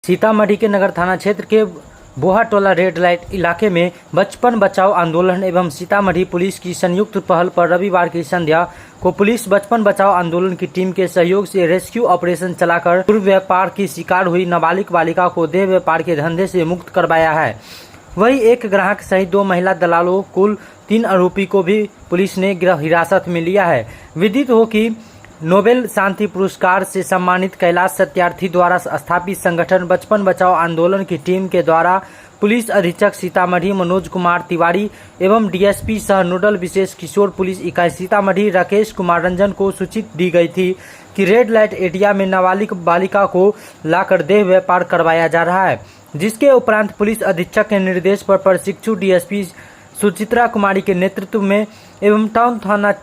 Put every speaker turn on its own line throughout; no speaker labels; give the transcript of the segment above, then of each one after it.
सीतामढ़ी के नगर थाना क्षेत्र के बोहाटोला रेड लाइट इलाके में बचपन बचाओ आंदोलन एवं सीतामढ़ी पुलिस की संयुक्त पहल पर रविवार की संध्या को पुलिस बचपन बचाओ आंदोलन की टीम के सहयोग से रेस्क्यू ऑपरेशन चलाकर पूर्व व्यापार की शिकार हुई नाबालिग बालिका को देह व्यापार के धंधे से मुक्त करवाया है। वहीं एक ग्राहक सहित 2 महिला दलालों कुल 3 आरोपी को भी पुलिस ने हिरासत में लिया है। विदित हो कि नोबेल शांति पुरस्कार से सम्मानित कैलाश सत्यार्थी द्वारा स्थापित संगठन बचपन बचाओ आंदोलन की टीम के द्वारा पुलिस अधीक्षक सीतामढ़ी मनोज कुमार तिवारी एवं डीएसपी सह नोडल विशेष किशोर पुलिस इकाई सीतामढ़ी राकेश कुमार रंजन को सूचित दी गई थी कि रेड लाइट एरिया में नाबालिग बालिका को लाकर देह व्यापार करवाया जा रहा है, जिसके उपरांत पुलिस अधीक्षक के निर्देश पर प्रशिक्षु डीएसपी सुचित्रा कुमारी के नेतृत्व में एवं टाउन थाना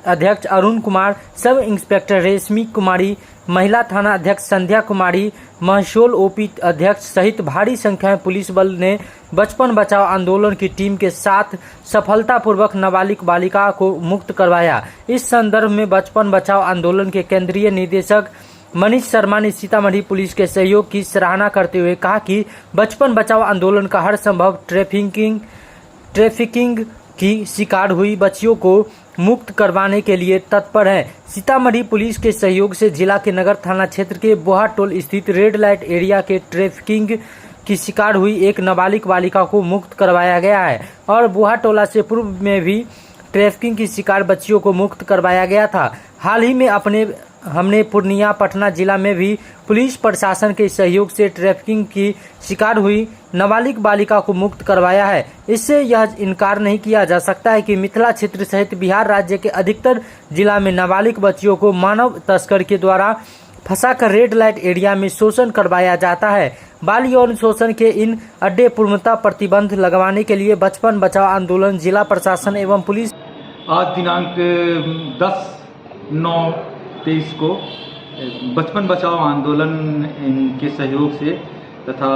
अध्यक्ष अरुण कुमार, सब इंस्पेक्टर रेशमी कुमारी, महिला थाना अध्यक्ष संध्या कुमारी, महशोल ओपी अध्यक्ष सहित भारी संख्या में पुलिस बल ने बचपन बचाओ आंदोलन की टीम के साथ सफलतापूर्वक नाबालिग बालिका को मुक्त करवाया। इस संदर्भ में बचपन बचाओ आंदोलन के केंद्रीय निदेशक मनीष शर्मा ने सीतामढ़ी पुलिस के सहयोग की सराहना करते हुए कहा कि बचपन बचाओ आंदोलन का हर संभव ट्रैफिकिंग की शिकार हुई बच्चियों को मुक्त करवाने के लिए तत्पर है। सीतामढ़ी पुलिस के सहयोग से जिला के नगर थाना क्षेत्र के बोहाटोल स्थित रेड लाइट एरिया के ट्रैफिकिंग की शिकार हुई एक नाबालिग बालिका को मुक्त करवाया गया है और बोहाटोला से पूर्व में भी ट्रैफिकिंग की शिकार बच्चियों को मुक्त करवाया गया था। हाल ही में हमने पूर्णिया पटना जिला में भी पुलिस प्रशासन के सहयोग से ट्रैफिकिंग की शिकार हुई नाबालिग बालिका को मुक्त करवाया है। इससे यह इनकार नहीं किया जा सकता है कि मिथिला क्षेत्र सहित बिहार राज्य के अधिकतर जिला में नाबालिग बच्चियों को मानव तस्कर के द्वारा फंसाकर रेड लाइट एरिया में शोषण करवाया जाता है। बाल यौन शोषण के इन अड्डे पूर्णतः प्रतिबंध लगवाने के लिए बचपन बचाओ आंदोलन जिला प्रशासन एवं पुलिस
आज दिनांक 10/9/23 को बचपन बचाओ आंदोलन के सहयोग से तथा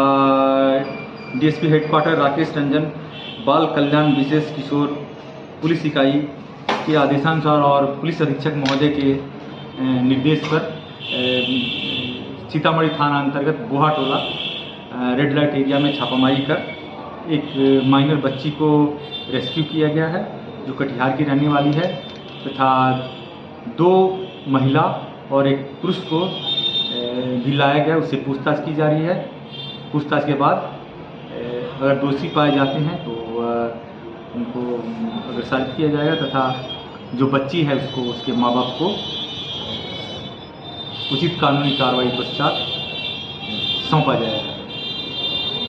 डीएसपी हेडक्वार्टर राकेश रंजन बाल कल्याण विशेष किशोर पुलिस इकाई के आदेशानुसार और पुलिस अधीक्षक महोदय के निर्देश पर सीतामढ़ी थाना अंतर्गत बोहाटोला रेड लाइट एरिया में छापामारी कर एक माइनर बच्ची को रेस्क्यू किया गया है जो कटिहार की रहने वाली है तथा 2 महिला और एक पुरुष को भी लाया गया, उससे पूछताछ की जा रही है। पूछताछ के बाद अगर दोषी पाए जाते हैं तो उनको अग्रसारित किया जाएगा तथा जो बच्ची है उसको उसके माँ बाप को उचित कानूनी कार्रवाई पश्चात सौंपा जाएगा।